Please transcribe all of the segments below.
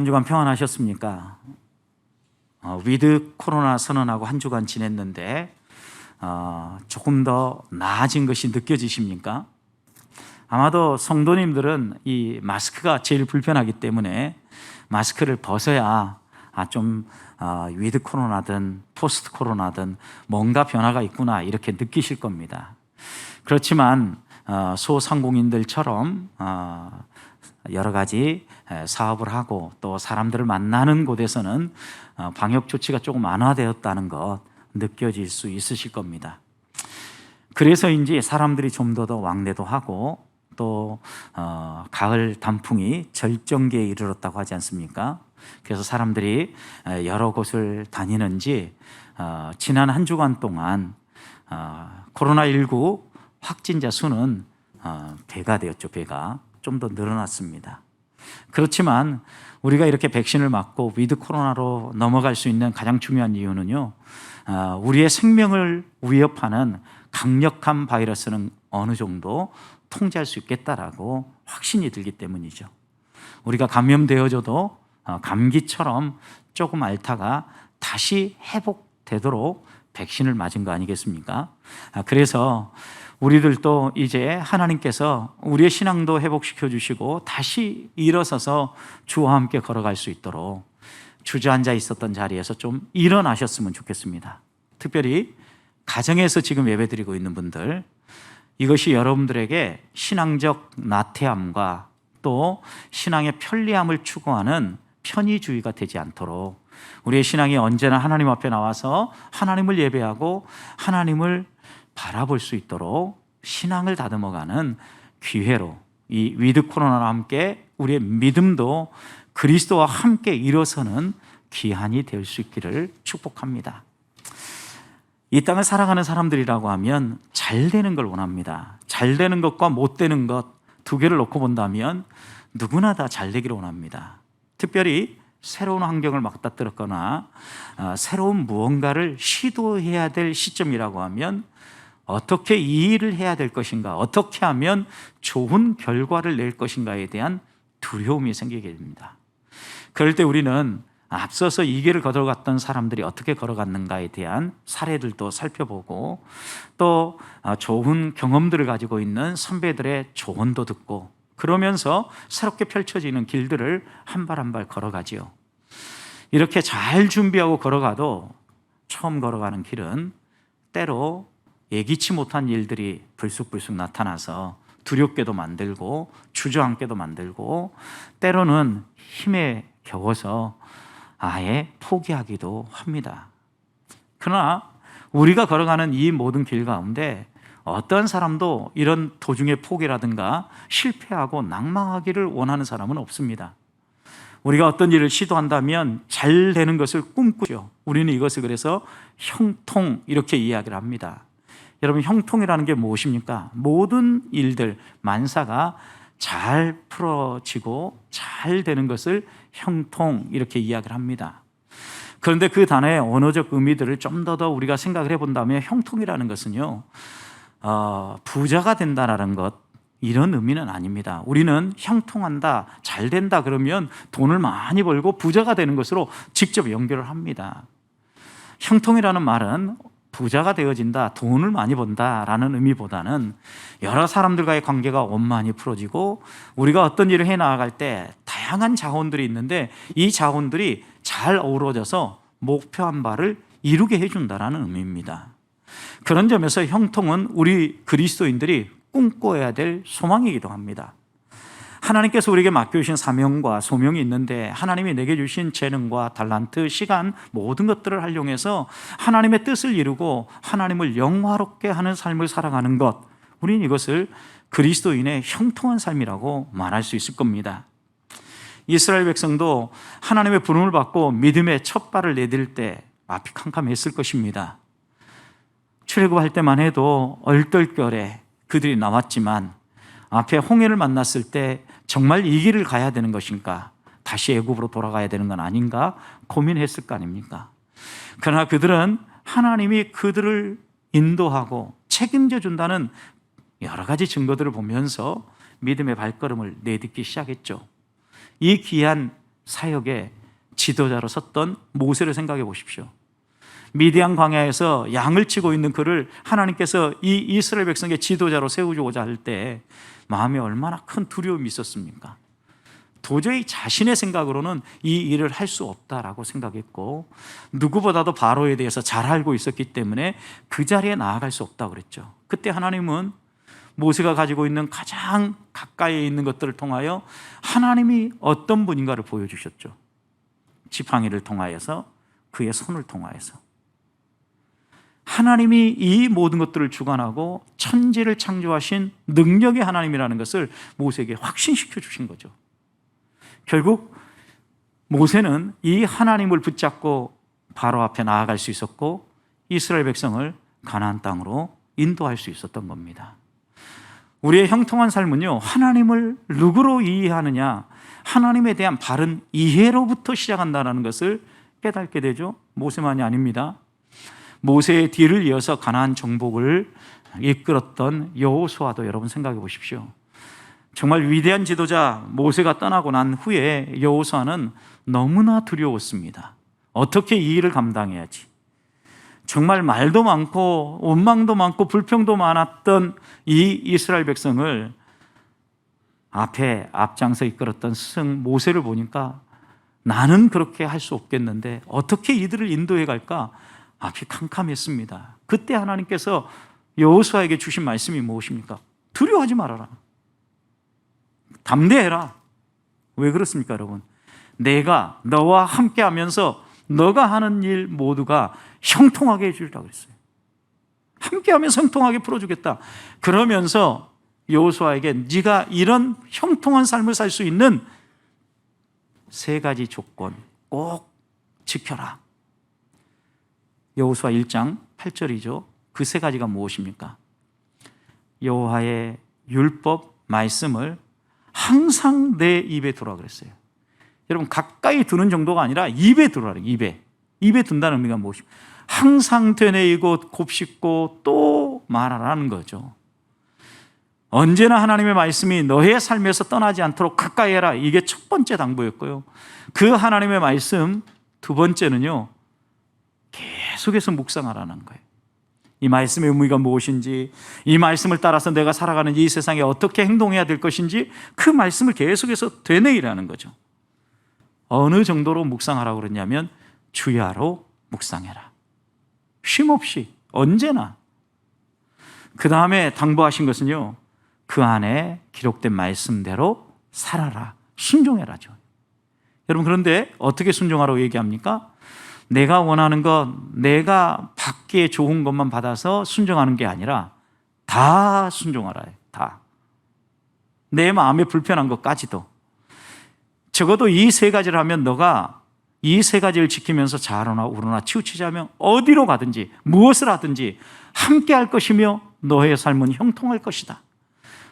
주간 평안하셨습니까? 위드 코로나 선언하고 한 주간 지냈는데 조금 더 나아진 것이 느껴지십니까? 아마도 성도님들은 이 마스크가 제일 불편하기 때문에 마스크를 벗어야 좀 위드 코로나든 포스트 코로나든 뭔가 변화가 있구나 이렇게 느끼실 겁니다. 그렇지만 소상공인들처럼 여러 가지 사업을 하고 또 사람들을 만나는 곳에서는 방역 조치가 조금 완화되었다는 것 느껴질 수 있으실 겁니다. 그래서인지 사람들이 좀 더 왕래도 하고 또 가을 단풍이 절정기에 이르렀다고 하지 않습니까? 그래서 사람들이 여러 곳을 다니는지 지난 한 주간 동안 코로나19 확진자 수는 배가 되었죠. 배가 좀 더 늘어났습니다. 그렇지만 우리가 이렇게 백신을 맞고 위드 코로나로 넘어갈 수 있는 가장 중요한 이유는요, 우리의 생명을 위협하는 강력한 바이러스는 어느 정도 통제할 수 있겠다라고 확신이 들기 때문이죠. 우리가 감염되어져도 감기처럼 조금 앓다가 다시 회복되도록 백신을 맞은 거 아니겠습니까? 그래서 우리들도 이제 하나님께서 우리의 신앙도 회복시켜 주시고 다시 일어서서 주와 함께 걸어갈 수 있도록 주저앉아 있었던 자리에서 좀 일어나셨으면 좋겠습니다. 특별히 가정에서 지금 예배드리고 있는 분들, 이것이 여러분들에게 신앙적 나태함과 또 신앙의 편리함을 추구하는 편의주의가 되지 않도록 우리의 신앙이 언제나 하나님 앞에 나와서 하나님을 예배하고 하나님을 바라볼 수 있도록 신앙을 다듬어가는 기회로 이 위드 코로나와 함께 우리의 믿음도 그리스도와 함께 일어서는 기한이 될 수 있기를 축복합니다. 이 땅을 살아가는 사람들이라고 하면 잘 되는 걸 원합니다. 잘 되는 것과 못 되는 것 두 개를 놓고 본다면 누구나 다 잘 되기를 원합니다. 특별히 새로운 환경을 맞닥뜨렸거나 새로운 무언가를 시도해야 될 시점이라고 하면 어떻게 이 일을 해야 될 것인가, 어떻게 하면 좋은 결과를 낼 것인가에 대한 두려움이 생기게 됩니다. 그럴 때 우리는 앞서서 이 길을 걸어갔던 사람들이 어떻게 걸어갔는가에 대한 사례들도 살펴보고 또 좋은 경험들을 가지고 있는 선배들의 조언도 듣고 그러면서 새롭게 펼쳐지는 길들을 한 발 한 발 걸어가지요. 이렇게 잘 준비하고 걸어가도 처음 걸어가는 길은 때로 예기치 못한 일들이 불쑥불쑥 나타나서 두렵게도 만들고 주저앉게도 만들고 때로는 힘에 겨워서 아예 포기하기도 합니다. 그러나 우리가 걸어가는 이 모든 길 가운데 어떤 사람도 이런 도중에 포기라든가 실패하고 낭망하기를 원하는 사람은 없습니다. 우리가 어떤 일을 시도한다면 잘 되는 것을 꿈꾸죠. 우리는 이것을 그래서 형통 이렇게 이야기를 합니다. 여러분, 형통이라는 게 무엇입니까? 모든 일들, 만사가 잘 풀어지고 잘 되는 것을 형통 이렇게 이야기를 합니다. 그런데 그 단어의 언어적 의미들을 좀 더 우리가 생각을 해본다면 형통이라는 것은요, 부자가 된다라는 것 이런 의미는 아닙니다. 우리는 형통한다, 잘 된다 그러면 돈을 많이 벌고 부자가 되는 것으로 직접 연결을 합니다. 형통이라는 말은 부자가 되어진다, 돈을 많이 번다라는 의미보다는 여러 사람들과의 관계가 원만히 풀어지고 우리가 어떤 일을 해나갈 때 다양한 자원들이 있는데 이 자원들이 잘 어우러져서 목표한 바를 이루게 해준다라는 의미입니다. 그런 점에서 형통은 우리 그리스도인들이 꿈꿔야 될 소망이기도 합니다. 하나님께서 우리에게 맡겨주신 사명과 소명이 있는데 하나님이 내게 주신 재능과 달란트, 시간 모든 것들을 활용해서 하나님의 뜻을 이루고 하나님을 영화롭게 하는 삶을 살아가는 것, 우리는 이것을 그리스도인의 형통한 삶이라고 말할 수 있을 겁니다. 이스라엘 백성도 하나님의 부름을 받고 믿음의 첫 발을 내딜 때 앞이 캄캄했을 것입니다. 출애굽할 때만 해도 얼떨결에 그들이 나왔지만 앞에 홍해를 만났을 때 정말 이 길을 가야 되는 것인가, 다시 애굽으로 돌아가야 되는 건 아닌가 고민했을 거 아닙니까? 그러나 그들은 하나님이 그들을 인도하고 책임져 준다는 여러 가지 증거들을 보면서 믿음의 발걸음을 내딛기 시작했죠. 이 귀한 사역의 지도자로 섰던 모세를 생각해 보십시오. 미디안 광야에서 양을 치고 있는 그를 하나님께서 이 이스라엘 백성의 지도자로 세우고자 할 때 마음에 얼마나 큰 두려움이 있었습니까? 도저히 자신의 생각으로는 이 일을 할 수 없다라고 생각했고, 누구보다도 바로에 대해서 잘 알고 있었기 때문에 그 자리에 나아갈 수 없다고 그랬죠. 그때 하나님은 모세가 가지고 있는 가장 가까이에 있는 것들을 통하여 하나님이 어떤 분인가를 보여주셨죠. 지팡이를 통하여서, 그의 손을 통하여서 하나님이 이 모든 것들을 주관하고 천지를 창조하신 능력의 하나님이라는 것을 모세에게 확신시켜 주신 거죠. 결국 모세는 이 하나님을 붙잡고 바로 앞에 나아갈 수 있었고, 이스라엘 백성을 가나안 땅으로 인도할 수 있었던 겁니다. 우리의 형통한 삶은요, 하나님을 누구로 이해하느냐, 하나님에 대한 바른 이해로부터 시작한다는 것을 깨닫게 되죠. 모세만이 아닙니다. 모세의 뒤를 이어서 가나안 정복을 이끌었던 여호수아도 여러분 생각해 보십시오. 정말 위대한 지도자 모세가 떠나고 난 후에 여호수아는 너무나 두려웠습니다. 어떻게 이 일을 감당해야지. 정말 말도 많고 원망도 많고 불평도 많았던 이 이스라엘 백성을 앞장서 이끌었던 스승 모세를 보니까 나는 그렇게 할 수 없겠는데 어떻게 이들을 인도해 갈까? 앞이 캄캄했습니다. 그때 하나님께서 여호수아에게 주신 말씀이 무엇입니까? 두려워하지 말아라. 담대해라. 왜 그렇습니까, 여러분? 내가 너와 함께 하면서 너가 하는 일 모두가 형통하게 해주리라고 그랬어요. 함께 하면서 형통하게 풀어주겠다. 그러면서 여호수아에게 네가 이런 형통한 삶을 살 수 있는 세 가지 조건 꼭 지켜라. 여호수아 1장 8절이죠. 그 세 가지가 무엇입니까? 여호와의 율법 말씀을 항상 내 입에 두라 그랬어요. 여러분, 가까이 두는 정도가 아니라 입에 두라래요. 입에 둔다는 의미가 무엇입니까? 항상 되뇌이고 곱씹고 또 말하라는 거죠. 언제나 하나님의 말씀이 너의 삶에서 떠나지 않도록 가까이 해라. 이게 첫 번째 당부였고요. 그 하나님의 말씀 두 번째는요, 계속해서 묵상하라는 거예요. 이 말씀의 의미가 무엇인지, 이 말씀을 따라서 내가 살아가는 이 세상에 어떻게 행동해야 될 것인지 그 말씀을 계속해서 되뇌이라는 거죠. 어느 정도로 묵상하라고 그랬냐면 주야로 묵상해라. 쉼없이 언제나. 그 다음에 당부하신 것은요, 그 안에 기록된 말씀대로 살아라. 순종해라죠. 여러분, 그런데 어떻게 순종하라고 얘기합니까? 내가 원하는 것, 내가 받기에 좋은 것만 받아서 순종하는 게 아니라 다 순종하라. 다. 내 마음에 불편한 것까지도. 적어도 이 세 가지를 하면 너가 이 세 가지를 지키면서 자로나 우로나 치우치지 않으면 어디로 가든지 무엇을 하든지 함께 할 것이며 너의 삶은 형통할 것이다.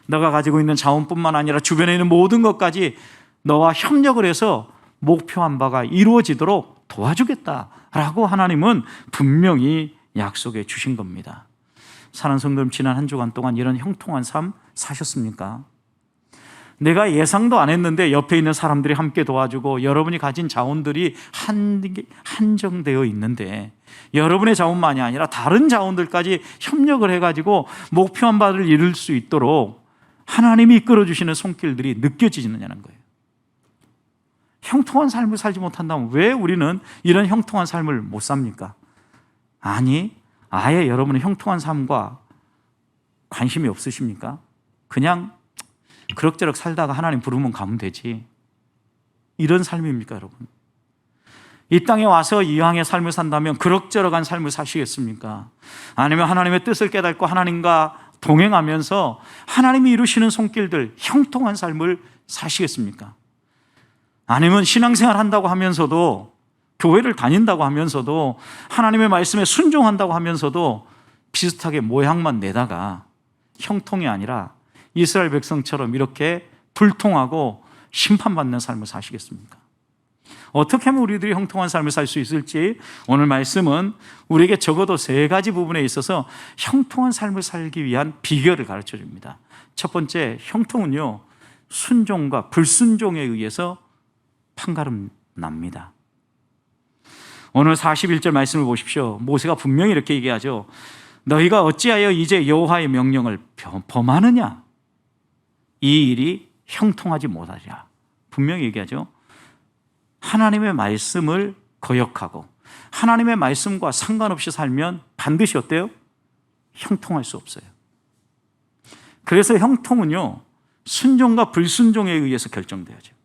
너가 가지고 있는 자원뿐만 아니라 주변에 있는 모든 것까지 너와 협력을 해서 목표한 바가 이루어지도록 도와주겠다라고 하나님은 분명히 약속해 주신 겁니다. 사랑하는 성도님, 지난 한 주간 동안 이런 형통한 삶 사셨습니까? 내가 예상도 안 했는데 옆에 있는 사람들이 함께 도와주고 여러분이 가진 자원들이 한정되어 있는데 여러분의 자원만이 아니라 다른 자원들까지 협력을 해가지고 목표한 바를 이룰 수 있도록 하나님이 이끌어주시는 손길들이 느껴지느냐는 거예요. 형통한 삶을 살지 못한다면 왜 우리는 이런 형통한 삶을 못 삽니까? 아니, 아예 여러분은 형통한 삶과 관심이 없으십니까? 그냥 그럭저럭 살다가 하나님 부르면 가면 되지. 이런 삶입니까, 여러분? 이 땅에 와서 이왕의 삶을 산다면 그럭저럭한 삶을 사시겠습니까? 아니면 하나님의 뜻을 깨닫고 하나님과 동행하면서 하나님이 이루시는 손길들, 형통한 삶을 사시겠습니까? 아니면 신앙생활 한다고 하면서도, 교회를 다닌다고 하면서도, 하나님의 말씀에 순종한다고 하면서도 비슷하게 모양만 내다가 형통이 아니라 이스라엘 백성처럼 이렇게 불통하고 심판받는 삶을 사시겠습니까? 어떻게 하면 우리들이 형통한 삶을 살 수 있을지 오늘 말씀은 우리에게 적어도 세 가지 부분에 있어서 형통한 삶을 살기 위한 비결을 가르쳐 줍니다. 첫 번째, 형통은요, 순종과 불순종에 의해서 판가름 납니다. 오늘 41절 말씀을 보십시오. 모세가 분명히 이렇게 얘기하죠. 너희가 어찌하여 이제 여호와의 명령을 범하느냐? 이 일이 형통하지 못하리라. 분명히 얘기하죠. 하나님의 말씀을 거역하고 하나님의 말씀과 상관없이 살면 반드시 어때요? 형통할 수 없어요. 그래서 형통은요, 순종과 불순종에 의해서 결정되어져요.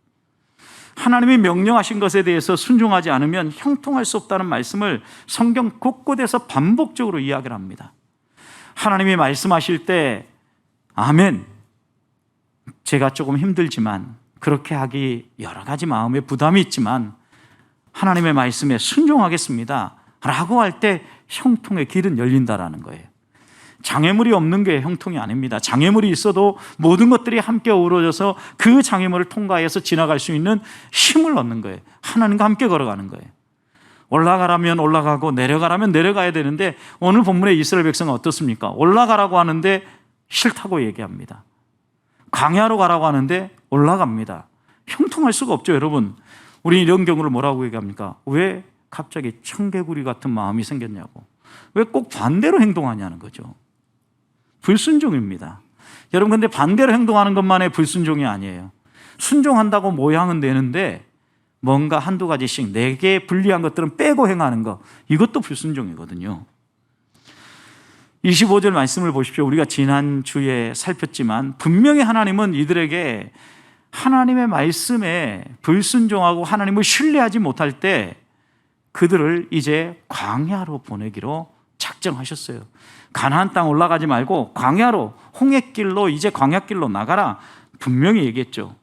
하나님이 명령하신 것에 대해서 순종하지 않으면 형통할 수 없다는 말씀을 성경 곳곳에서 반복적으로 이야기를 합니다. 하나님이 말씀하실 때 아멘, 제가 조금 힘들지만 그렇게 하기 여러 가지 마음의 부담이 있지만 하나님의 말씀에 순종하겠습니다 라고 할 때 형통의 길은 열린다라는 거예요. 장애물이 없는 게 형통이 아닙니다. 장애물이 있어도 모든 것들이 함께 어우러져서 그 장애물을 통과해서 지나갈 수 있는 힘을 얻는 거예요. 하나님과 함께 걸어가는 거예요. 올라가라면 올라가고 내려가라면 내려가야 되는데 오늘 본문의 이스라엘 백성은 어떻습니까? 올라가라고 하는데 싫다고 얘기합니다. 광야로 가라고 하는데 올라갑니다. 형통할 수가 없죠, 여러분. 우리 이런 경우를 뭐라고 얘기합니까? 왜 갑자기 청개구리 같은 마음이 생겼냐고. 왜 꼭 반대로 행동하냐는 거죠. 불순종입니다. 여러분, 근데 반대로 행동하는 것만의 불순종이 아니에요. 순종한다고 모양은 되는데 뭔가 한두 가지씩 내게 불리한 것들은 빼고 행하는 것, 이것도 불순종이거든요. 25절 말씀을 보십시오. 우리가 지난주에 살폈지만 분명히 하나님은 이들에게 하나님의 말씀에 불순종하고 하나님을 신뢰하지 못할 때 그들을 이제 광야로 보내기로 작정하셨어요. 가나안 땅 올라가지 말고 광야로, 홍해길로, 이제 광야길로 나가라 분명히 얘기했죠.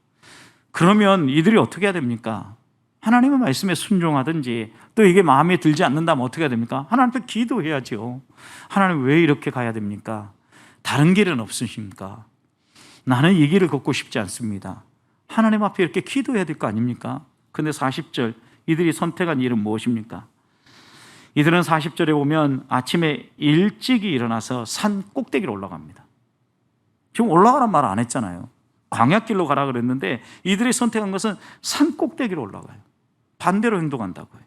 그러면 이들이 어떻게 해야 됩니까? 하나님의 말씀에 순종하든지, 또 이게 마음에 들지 않는다면 어떻게 해야 됩니까? 하나님께 기도해야죠. 하나님, 왜 이렇게 가야 됩니까? 다른 길은 없으십니까? 나는 이 길을 걷고 싶지 않습니다. 하나님 앞에 이렇게 기도해야 될 거 아닙니까? 근데 40절, 이들이 선택한 일은 무엇입니까? 이들은 40절에 보면 아침에 일찍이 일어나서 산 꼭대기로 올라갑니다. 지금 올라가란 말 안 했잖아요. 광야길로 가라 그랬는데 이들이 선택한 것은 산 꼭대기로 올라가요. 반대로 행동한다고요.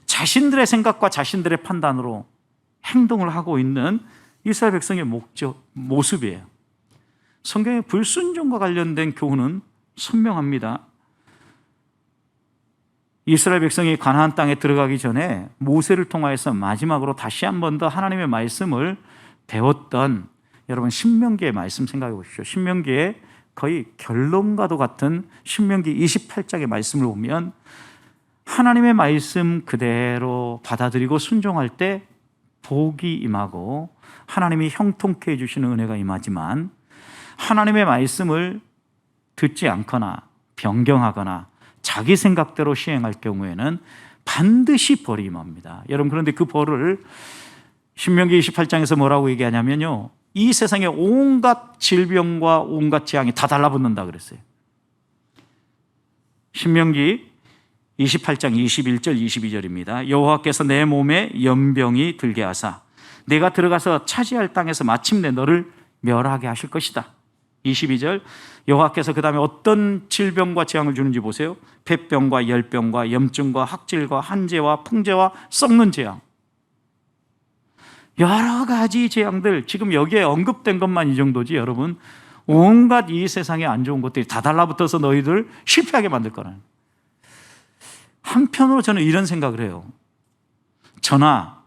자신들의 생각과 자신들의 판단으로 행동을 하고 있는 이스라엘 백성의 모습이에요. 성경의 불순종과 관련된 교훈은 선명합니다. 이스라엘 백성이 가나안 땅에 들어가기 전에 모세를 통하여서 마지막으로 다시 한 번 더 하나님의 말씀을 배웠던, 여러분 신명기의 말씀 생각해 보십시오. 신명기의 거의 결론과도 같은 신명기 28장의 말씀을 보면 하나님의 말씀 그대로 받아들이고 순종할 때 복이 임하고 하나님이 형통케 해주시는 은혜가 임하지만, 하나님의 말씀을 듣지 않거나 변경하거나 자기 생각대로 시행할 경우에는 반드시 벌이 임합니다. 여러분, 그런데 그 벌을 신명기 28장에서 뭐라고 얘기하냐면요, 이 세상에 온갖 질병과 온갖 재앙이 다 달라붙는다 그랬어요. 신명기 28장 21절 22절입니다. 여호와께서 내 몸에 연병이 들게 하사 내가 들어가서 차지할 땅에서 마침내 너를 멸하게 하실 것이다. 22절, 여호와께서 그 다음에 어떤 질병과 재앙을 주는지 보세요. 폐병과 열병과 염증과 학질과 한재와 풍재와 썩는 재앙, 여러 가지 재앙들, 지금 여기에 언급된 것만 이 정도지 여러분, 온갖 이 세상에 안 좋은 것들이 다 달라붙어서 너희들 실패하게 만들 거라는. 한편으로 저는 이런 생각을 해요. 저나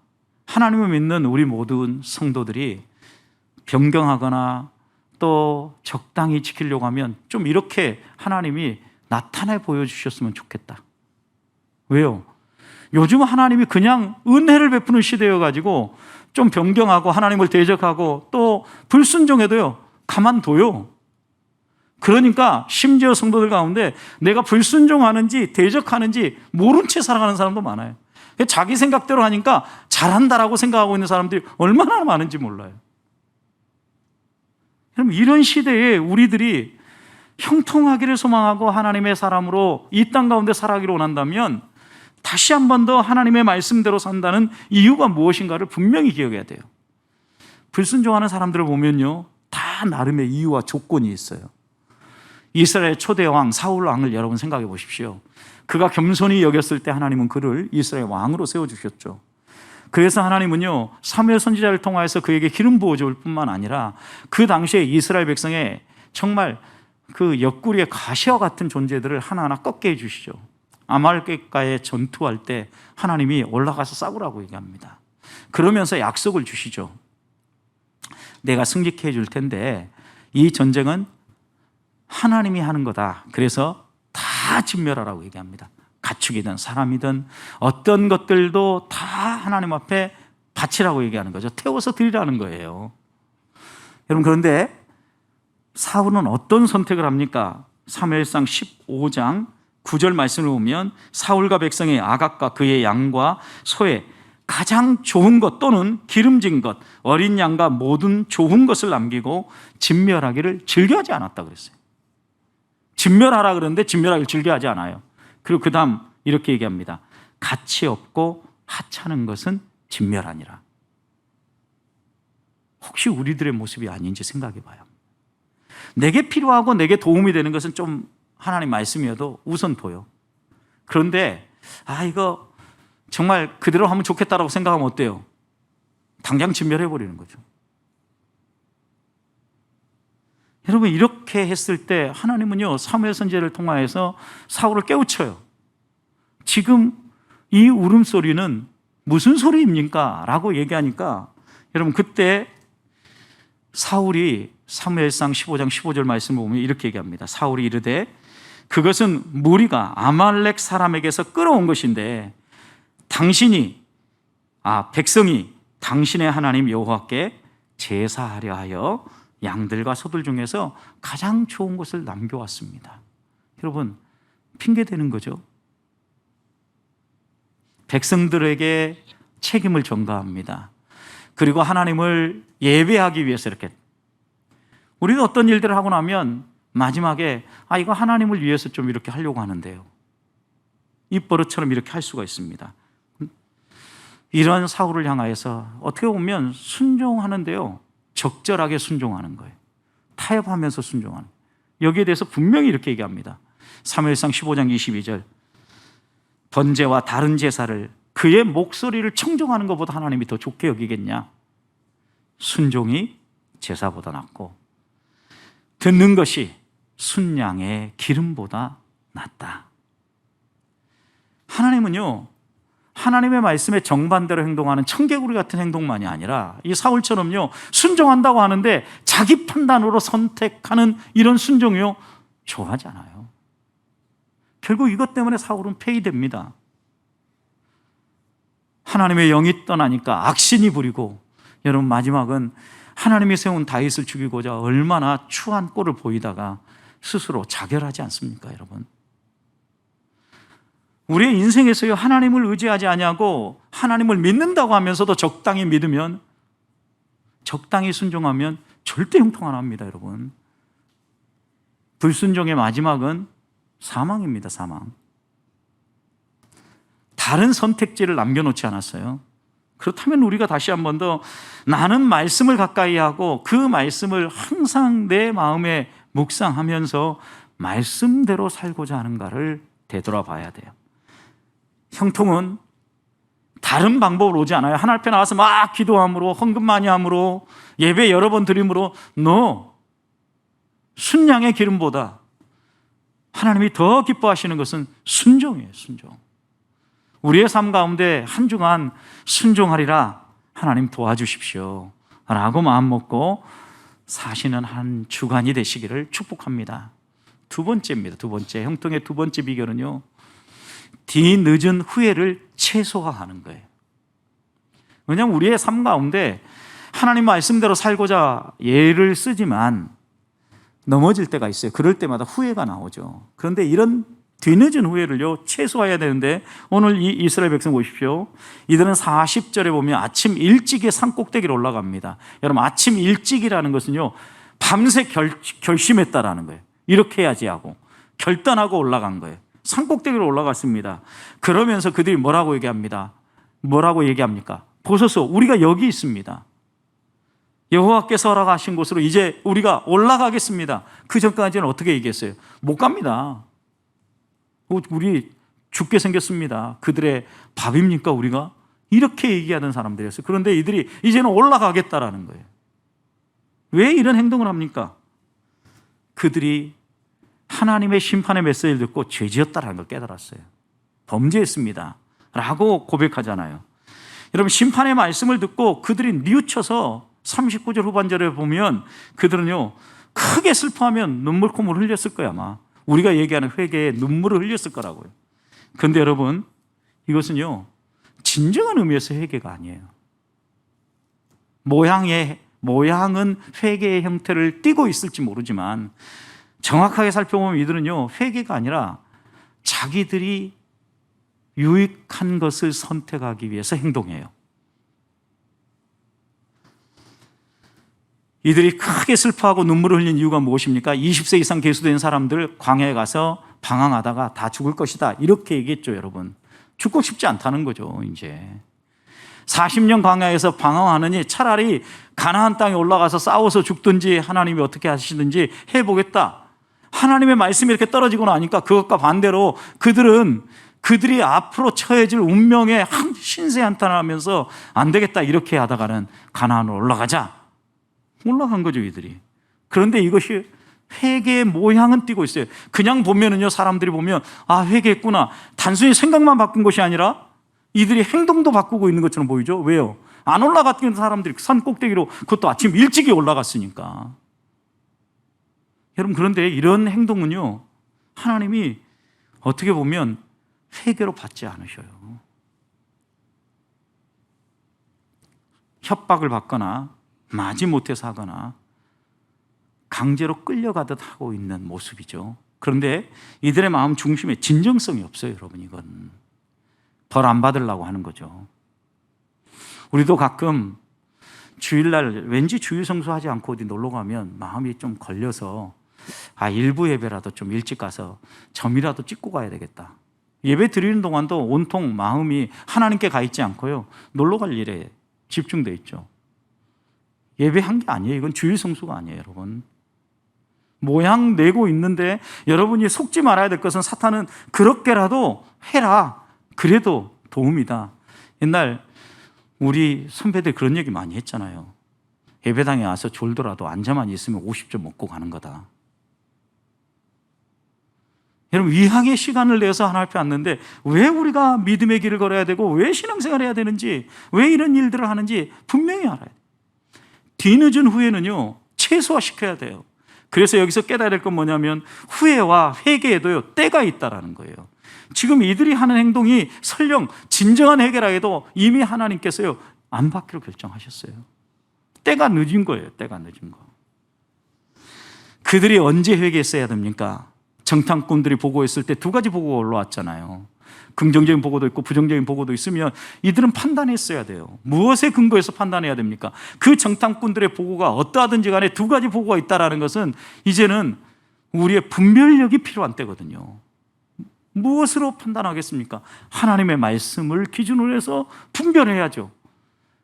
하나님을 믿는 우리 모든 성도들이 변경하거나 또 적당히 지키려고 하면 좀 이렇게 하나님이 나타내 보여주셨으면 좋겠다. 왜요? 요즘 하나님이 그냥 은혜를 베푸는 시대여가지고 좀 변경하고 하나님을 대적하고 또 불순종해도요, 가만둬요. 그러니까 심지어 성도들 가운데 내가 불순종하는지 대적하는지 모른 채 살아가는 사람도 많아요. 자기 생각대로 하니까 잘한다라고 생각하고 있는 사람들이 얼마나 많은지 몰라요. 그럼 이런 시대에 우리들이 형통하기를 소망하고 하나님의 사람으로 이 땅 가운데 살아가기를 원한다면 다시 한 번 더 하나님의 말씀대로 산다는 이유가 무엇인가를 분명히 기억해야 돼요. 불순종하는 사람들을 보면요, 다 나름의 이유와 조건이 있어요. 이스라엘 초대 왕 사울 왕을 여러분 생각해 보십시오. 그가 겸손히 여겼을 때 하나님은 그를 이스라엘 왕으로 세워주셨죠. 그래서 하나님은요, 사무엘 선지자를 통하여서 그에게 기름 부어줄 뿐만 아니라 그 당시에 이스라엘 백성의 정말 그 옆구리의 가시와 같은 존재들을 하나하나 꺾게 해주시죠. 아말렉과의 전투할 때 하나님이 올라가서 싸우라고 얘기합니다. 그러면서 약속을 주시죠. 내가 승리케 해줄 텐데 이 전쟁은 하나님이 하는 거다. 그래서 다 진멸하라고 얘기합니다. 가축이든 사람이든 어떤 것들도 다 하나님 앞에 바치라고 얘기하는 거죠. 태워서 드리라는 거예요. 여러분, 그런데 사울은 어떤 선택을 합니까? 사무엘상 15장 9절 말씀을 보면 사울과 백성의 아각과 그의 양과 소에 가장 좋은 것 또는 기름진 것, 어린 양과 모든 좋은 것을 남기고 진멸하기를 즐겨하지 않았다 그랬어요. 진멸하라 그러는데 진멸하기를 즐겨하지 않아요. 그리고 그 다음 이렇게 얘기합니다. 가치 없고 하찮은 것은 진멸하니라. 혹시 우리들의 모습이 아닌지 생각해 봐요. 내게 필요하고 내게 도움이 되는 것은 좀 하나님 말씀이어도 우선 보여. 그런데 이거 정말 그대로 하면 좋겠다라고 생각하면 어때요? 당장 진멸해버리는 거죠. 여러분, 이렇게 했을 때 하나님은요, 사무엘 선지자를 통하여서 사울을 깨우쳐요. 지금 이 울음소리는 무슨 소리입니까? 라고 얘기하니까 여러분, 그때 사울이 사무엘상 15장 15절 말씀을 보면 이렇게 얘기합니다. 사울이 이르되 그것은 무리가 아말렉 사람에게서 끌어온 것인데 백성이 당신의 하나님 여호와께 제사하려 하여 양들과 소들 중에서 가장 좋은 것을 남겨왔습니다. 여러분, 핑계대는 거죠. 백성들에게 책임을 전가합니다. 그리고 하나님을 예배하기 위해서 이렇게, 우리가 어떤 일들을 하고 나면 마지막에 이거 하나님을 위해서 좀 이렇게 하려고 하는데요, 입버릇처럼 이렇게 할 수가 있습니다. 이런 사울을 향하여서 어떻게 보면 순종하는데요, 적절하게 순종하는 거예요. 타협하면서 순종하는 거예요. 여기에 대해서 분명히 이렇게 얘기합니다. 사무엘상 15장 22절 번제와 다른 제사를 그의 목소리를 청종하는 것보다 하나님이 더 좋게 여기겠냐? 순종이 제사보다 낫고 듣는 것이 순양의 기름보다 낫다. 하나님은요, 하나님의 말씀에 정반대로 행동하는 청개구리 같은 행동만이 아니라 이 사울처럼요, 순종한다고 하는데 자기 판단으로 선택하는 이런 순종이요, 좋아하지 않아요. 결국 이것 때문에 사울은 폐위됩니다. 하나님의 영이 떠나니까 악신이 부리고, 여러분, 마지막은 하나님이 세운 다윗을 죽이고자 얼마나 추한 꼴을 보이다가 스스로 자결하지 않습니까, 여러분? 우리의 인생에서요, 하나님을 의지하지 아니하고 하나님을 믿는다고 하면서도 적당히 믿으면, 적당히 순종하면 절대 형통 안 합니다, 여러분. 불순종의 마지막은 사망입니다, 사망. 다른 선택지를 남겨놓지 않았어요. 그렇다면 우리가 다시 한 번 더 나는 말씀을 가까이 하고 그 말씀을 항상 내 마음에 묵상하면서 말씀대로 살고자 하는가를 되돌아봐야 돼요. 형통은 다른 방법으로 오지 않아요. 하나님 앞에 나와서 막 기도함으로, 헌금 많이 함으로, 예배 여러 번 드림으로. 순양의 기름보다 하나님이 더 기뻐하시는 것은 순종이에요, 순종. 우리의 삶 가운데 한 주간 순종하리라, 하나님 도와주십시오 라고 마음 먹고 사시는 한 주간이 되시기를 축복합니다. 두 번째입니다. 두 번째, 형통의 두 번째 비결은요, 뒤늦은 후회를 최소화하는 거예요. 왜냐하면 우리의 삶 가운데 하나님 말씀대로 살고자 예를 쓰지만 넘어질 때가 있어요. 그럴 때마다 후회가 나오죠. 그런데 이런 뒤늦은 후회를요, 최소화해야 되는데, 오늘 이 이스라엘 백성 보십시오. 이들은 40절에 보면 아침 일찍에 산꼭대기로 올라갑니다. 여러분, 아침 일찍이라는 것은요, 밤새 결심했다라는 거예요. 이렇게 해야지 하고 결단하고 올라간 거예요. 산꼭대기로 올라갔습니다. 그러면서 그들이 뭐라고 얘기합니다? 뭐라고 얘기합니까? 보소서, 우리가 여기 있습니다. 여호와께서 허락하신 곳으로 이제 우리가 올라가겠습니다. 그 전까지는 어떻게 얘기했어요? 못 갑니다. 우리 죽게 생겼습니다. 그들의 밥입니까 우리가? 이렇게 얘기하던 사람들이었어요. 그런데 이들이 이제는 올라가겠다라는 거예요. 왜 이런 행동을 합니까? 그들이 하나님의 심판의 메시지를 듣고 죄지었다라는 걸 깨달았어요. 범죄했습니다 라고 고백하잖아요. 여러분, 심판의 말씀을 듣고 그들이 뉘우쳐서 39절 후반절에 보면 그들은요 크게 슬퍼하면 눈물콧물 흘렸을 거야. 아마 우리가 얘기하는 회개에 눈물을 흘렸을 거라고요. 그런데 여러분, 이것은요 진정한 의미에서 회개가 아니에요. 모양은 회개의 형태를 띠고 있을지 모르지만 정확하게 살펴보면 이들은요 회개가 아니라 자기들이 유익한 것을 선택하기 위해서 행동해요. 이들이 크게 슬퍼하고 눈물을 흘린 이유가 무엇입니까? 20세 이상 계수된 사람들 광야에 가서 방황하다가 다 죽을 것이다 이렇게 얘기했죠. 여러분, 죽고 싶지 않다는 거죠. 이제 40년 광야에서 방황하느니 차라리 가나안 땅에 올라가서 싸워서 죽든지 하나님이 어떻게 하시든지 해보겠다. 하나님의 말씀이 이렇게 떨어지고 나니까 그것과 반대로 그들이 앞으로 처해질 운명에 신세한탄하면서 안 되겠다 이렇게 하다가는 가나안으로 올라간 거죠 이들이. 그런데 이것이 회개의 모양은 띄고 있어요. 그냥 보면은요 사람들이 보면 아 회개했구나, 단순히 생각만 바꾼 것이 아니라 이들이 행동도 바꾸고 있는 것처럼 보이죠. 왜요? 안 올라갔던 사람들이 산 꼭대기로, 그것도 아침 일찍이 올라갔으니까. 여러분, 그런데 이런 행동은요 하나님이 어떻게 보면 회개로 받지 않으셔요. 협박을 받거나 마지못해서 하거나 강제로 끌려가듯 하고 있는 모습이죠. 그런데 이들의 마음 중심에 진정성이 없어요. 여러분, 이건 벌 안 받으려고 하는 거죠. 우리도 가끔 주일날 왠지 주일 성수하지 않고 어디 놀러 가면 마음이 좀 걸려서 일부 예배라도 좀 일찍 가서 점이라도 찍고 가야 되겠다. 예배 드리는 동안도 온통 마음이 하나님께 가 있지 않고요 놀러 갈 일에 집중돼 있죠. 예배한 게 아니에요. 이건 주일 성수가 아니에요. 여러분, 모양 내고 있는데 여러분이 속지 말아야 될 것은 사탄은 그렇게라도 해라, 그래도 도움이다. 옛날 우리 선배들 그런 얘기 많이 했잖아요. 예배당에 와서 졸더라도 앉아만 있으면 50점 먹고 가는 거다. 여러분, 위항의 시간을 내서 하나님 앞에 왔는데 왜 우리가 믿음의 길을 걸어야 되고 왜 신앙생활을 해야 되는지, 왜 이런 일들을 하는지 분명히 알아야 돼요. 뒤늦은 후회는요 최소화시켜야 돼요. 그래서 여기서 깨달아야 될 건 뭐냐면 후회와 회개에도요 때가 있다라는 거예요. 지금 이들이 하는 행동이 설령 진정한 회개라 해도 이미 하나님께서요 안 받기로 결정하셨어요. 때가 늦은 거예요. 때가 늦은 거. 그들이 언제 회개했어야 됩니까? 정탐꾼들이 보고했을 때 두 가지 보고가 올라왔잖아요. 긍정적인 보고도 있고 부정적인 보고도 있으면 이들은 판단했어야 돼요. 무엇에 근거해서 판단해야 됩니까? 그 정탐꾼들의 보고가 어떠하든지 간에 두 가지 보고가 있다는 것은 이제는 우리의 분별력이 필요한 때거든요. 무엇으로 판단하겠습니까? 하나님의 말씀을 기준으로 해서 분별해야죠.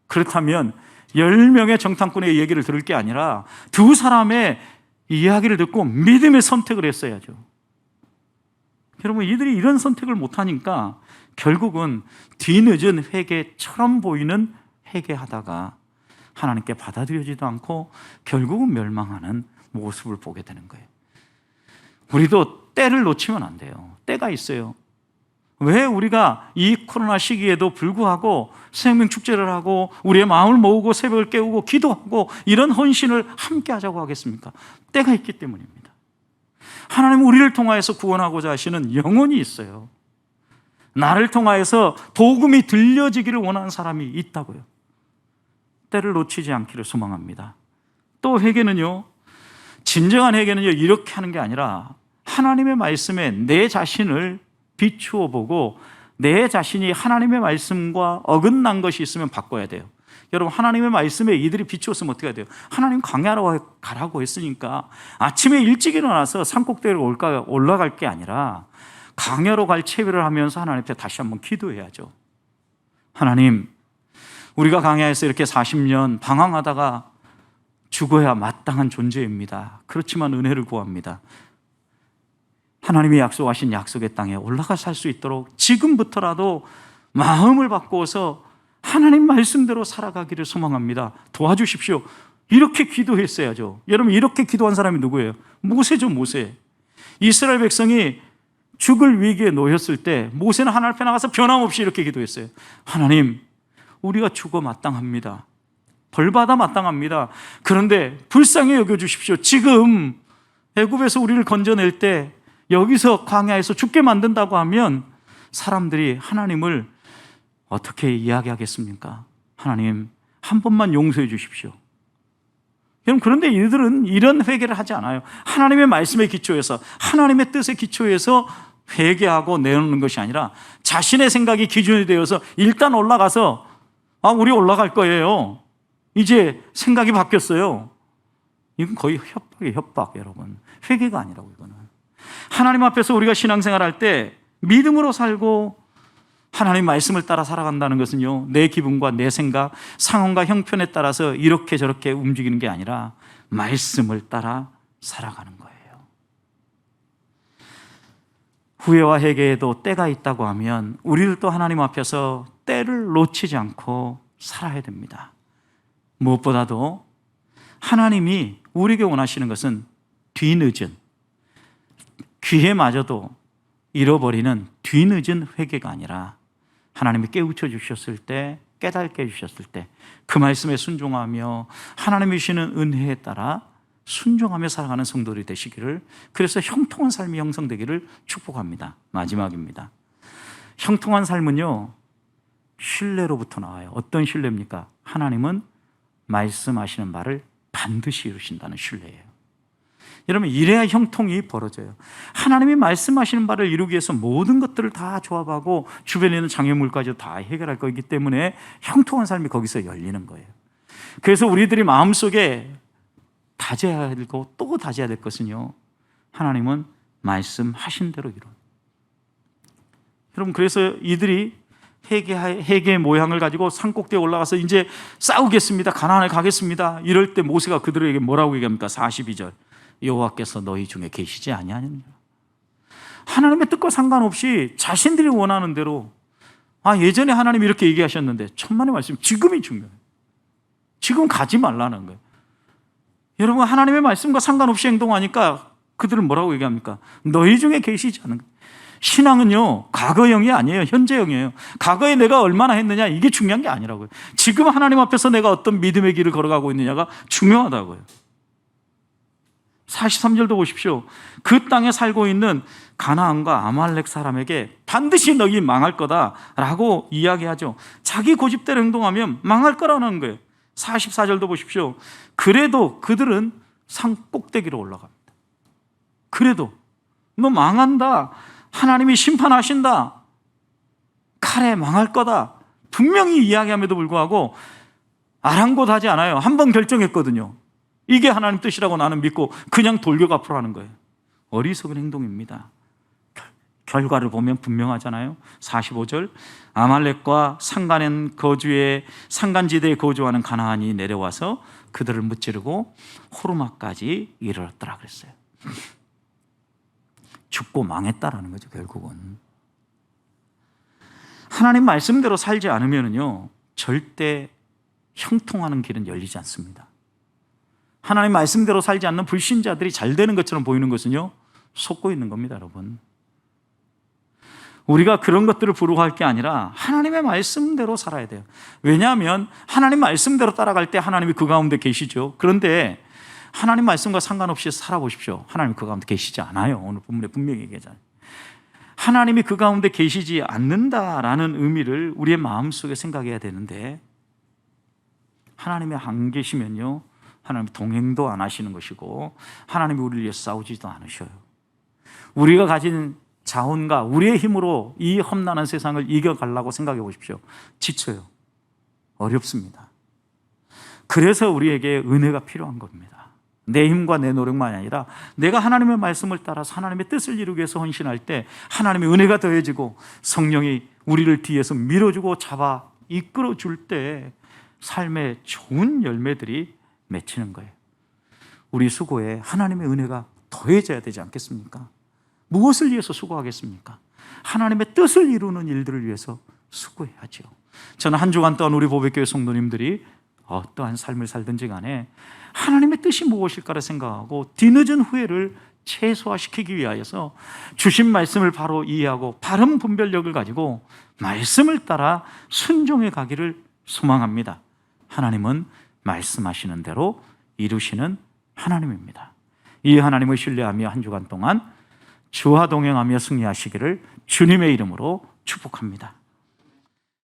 그렇다면 10명의 정탐꾼의 얘기를 들을 게 아니라 두 사람의 이야기를 듣고 믿음의 선택을 했어야죠. 여러분, 이들이 이런 선택을 못하니까 결국은 뒤늦은 회개처럼 보이는 회개하다가 하나님께 받아들여지도 않고 결국은 멸망하는 모습을 보게 되는 거예요. 우리도 때를 놓치면 안 돼요. 때가 있어요. 왜 우리가 이 코로나 시기에도 불구하고 생명축제를 하고 우리의 마음을 모으고 새벽을 깨우고 기도하고 이런 헌신을 함께 하자고 하겠습니까? 때가 있기 때문입니다. 하나님은 우리를 통하여서 구원하고자 하시는 영혼이 있어요. 나를 통하여서 복음이 들려지기를 원하는 사람이 있다고요. 때를 놓치지 않기를 소망합니다. 또 회개는요, 진정한 회개는요 이렇게 하는 게 아니라 하나님의 말씀에 내 자신을 비추어 보고 내 자신이 하나님의 말씀과 어긋난 것이 있으면 바꿔야 돼요. 여러분, 하나님의 말씀에 이들이 비추었으면 어떻게 해야 돼요? 하나님 광야로 가라고 했으니까 아침에 일찍 일어나서 산꼭대기로 올라갈 게 아니라 광야로 갈 채비를 하면서 하나님 앞에 다시 한번 기도해야죠. 하나님, 우리가 광야에서 이렇게 40년 방황하다가 죽어야 마땅한 존재입니다. 그렇지만 은혜를 구합니다. 하나님이 약속하신 약속의 땅에 올라가 살 수 있도록 지금부터라도 마음을 바꾸어서 하나님 말씀대로 살아가기를 소망합니다. 도와주십시오. 이렇게 기도했어야죠. 여러분, 이렇게 기도한 사람이 누구예요? 모세죠, 모세. 이스라엘 백성이 죽을 위기에 놓였을 때 모세는 하나님 앞에 나가서 변함없이 이렇게 기도했어요. 하나님, 우리가 죽어 마땅합니다. 벌받아 마땅합니다. 그런데 불쌍히 여겨주십시오. 지금 애굽에서 우리를 건져낼 때 여기서 광야에서 죽게 만든다고 하면 사람들이 하나님을 어떻게 이야기하겠습니까? 하나님, 한 번만 용서해 주십시오. 여러분, 그런데 이들은 이런 회개를 하지 않아요. 하나님의 말씀에 기초해서, 하나님의 뜻에 기초해서 회개하고 내놓는 것이 아니라 자신의 생각이 기준이 되어서 일단 올라가서 우리 올라갈 거예요. 이제 생각이 바뀌었어요. 이건 거의 협박이에요, 협박. 여러분, 회개가 아니라고. 이거는 하나님 앞에서 우리가 신앙생활할 때 믿음으로 살고 하나님 말씀을 따라 살아간다는 것은요, 내 기분과 내 생각, 상황과 형편에 따라서 이렇게 저렇게 움직이는 게 아니라 말씀을 따라 살아가는 거예요. 후회와 회개에도 때가 있다고 하면 우리들도 하나님 앞에서 때를 놓치지 않고 살아야 됩니다. 무엇보다도 하나님이 우리에게 원하시는 것은 뒤늦은, 기회마저도 잃어버리는 뒤늦은 회개가 아니라 하나님이 깨우쳐 주셨을 때, 깨닫게 해주셨을 때 그 말씀에 순종하며 하나님이 주시는 은혜에 따라 순종하며 살아가는 성도들이 되시기를, 그래서 형통한 삶이 형성되기를 축복합니다. 마지막입니다. 형통한 삶은요, 신뢰로부터 나와요. 어떤 신뢰입니까? 하나님은 말씀하시는 말을 반드시 이루신다는 신뢰예요. 여러분, 이래야 형통이 벌어져요. 하나님이 말씀하시는 바를 이루기 위해서 모든 것들을 다 조합하고 주변에 있는 장애물까지 다 해결할 거기 때문에 형통한 삶이 거기서 열리는 거예요. 그래서 우리들이 마음속에 다져야 되고 또 다져야 될 것은요, 하나님은 말씀하신 대로 이루어요. 여러분, 그래서 이들이 회개의 모양을 가지고 산꼭대에 올라가서 이제 싸우겠습니다, 가나안에 가겠습니다, 이럴 때 모세가 그들에게 뭐라고 얘기합니까? 42절, 여호와께서 너희 중에 계시지 아니하느냐. 하나님의 뜻과 상관없이 자신들이 원하는 대로, 예전에 하나님이 이렇게 얘기하셨는데, 천만의 말씀, 지금이 중요해요. 지금 가지 말라는 거예요. 여러분, 하나님의 말씀과 상관없이 행동하니까 그들은 뭐라고 얘기합니까? 너희 중에 계시지 않은 거예요. 신앙은요, 과거형이 아니에요. 현재형이에요. 과거에 내가 얼마나 했느냐, 이게 중요한 게 아니라고요. 지금 하나님 앞에서 내가 어떤 믿음의 길을 걸어가고 있느냐가 중요하다고요. 43절도 보십시오. 그 땅에 살고 있는 가나안과 아말렉 사람에게 반드시 너희 망할 거다라고 이야기하죠. 자기 고집대로 행동하면 망할 거라는 거예요. 44절도 보십시오. 그래도 그들은 산 꼭대기로 올라갑니다. 그래도 너 망한다, 하나님이 심판하신다, 칼에 망할 거다, 분명히 이야기함에도 불구하고 아랑곳하지 않아요. 한번 결정했거든요. 이게 하나님 뜻이라고 나는 믿고 그냥 돌격 앞으로 하는 거예요. 어리석은 행동입니다. 결과를 보면 분명하잖아요. 45절, 아말렉과 산간지대에 거주하는 가나안이 내려와서 그들을 무찌르고 호르마까지 이르렀더라 그랬어요. 죽고 망했다라는 거죠. 결국은 하나님 말씀대로 살지 않으면요, 절대 형통하는 길은 열리지 않습니다. 하나님 말씀대로 살지 않는 불신자들이 잘 되는 것처럼 보이는 것은요, 속고 있는 겁니다. 여러분, 우리가 그런 것들을 부러워할 게 아니라 하나님의 말씀대로 살아야 돼요. 왜냐하면 하나님 말씀대로 따라갈 때 하나님이 그 가운데 계시죠. 그런데 하나님 말씀과 상관없이 살아보십시오. 하나님 그 가운데 계시지 않아요. 오늘 본문에 분명히 얘기하잖아요. 하나님이 그 가운데 계시지 않는다라는 의미를 우리의 마음속에 생각해야 되는데, 하나님이 안 계시면요, 하나님이 동행도 안 하시는 것이고 하나님이 우리를 위해 싸우지도 않으셔요. 우리가 가진 자원과 우리의 힘으로 이 험난한 세상을 이겨가려고 생각해 보십시오. 지쳐요. 어렵습니다. 그래서 우리에게 은혜가 필요한 겁니다. 내 힘과 내 노력만이 아니라 내가 하나님의 말씀을 따라서 하나님의 뜻을 이루기 위해서 헌신할 때 하나님의 은혜가 더해지고 성령이 우리를 뒤에서 밀어주고 잡아 이끌어줄 때 삶의 좋은 열매들이 맺히는 거예요. 우리 수고에 하나님의 은혜가 더해져야 되지 않겠습니까? 무엇을 위해서 수고하겠습니까? 하나님의 뜻을 이루는 일들을 위해서 수고해야죠. 저는 한 주간 동안 우리 보배교회 성도님들이 어떠한 삶을 살든지 간에 하나님의 뜻이 무엇일까를 생각하고 뒤늦은 후회를 최소화시키기 위하여서 주신 말씀을 바로 이해하고 바른 분별력을 가지고 말씀을 따라 순종해 가기를 소망합니다. 하나님은 말씀하시는 대로 이루시는 하나님입니다. 이 하나님을 신뢰하며 한 주간 동안 주와 동행하며 승리하시기를 주님의 이름으로 축복합니다.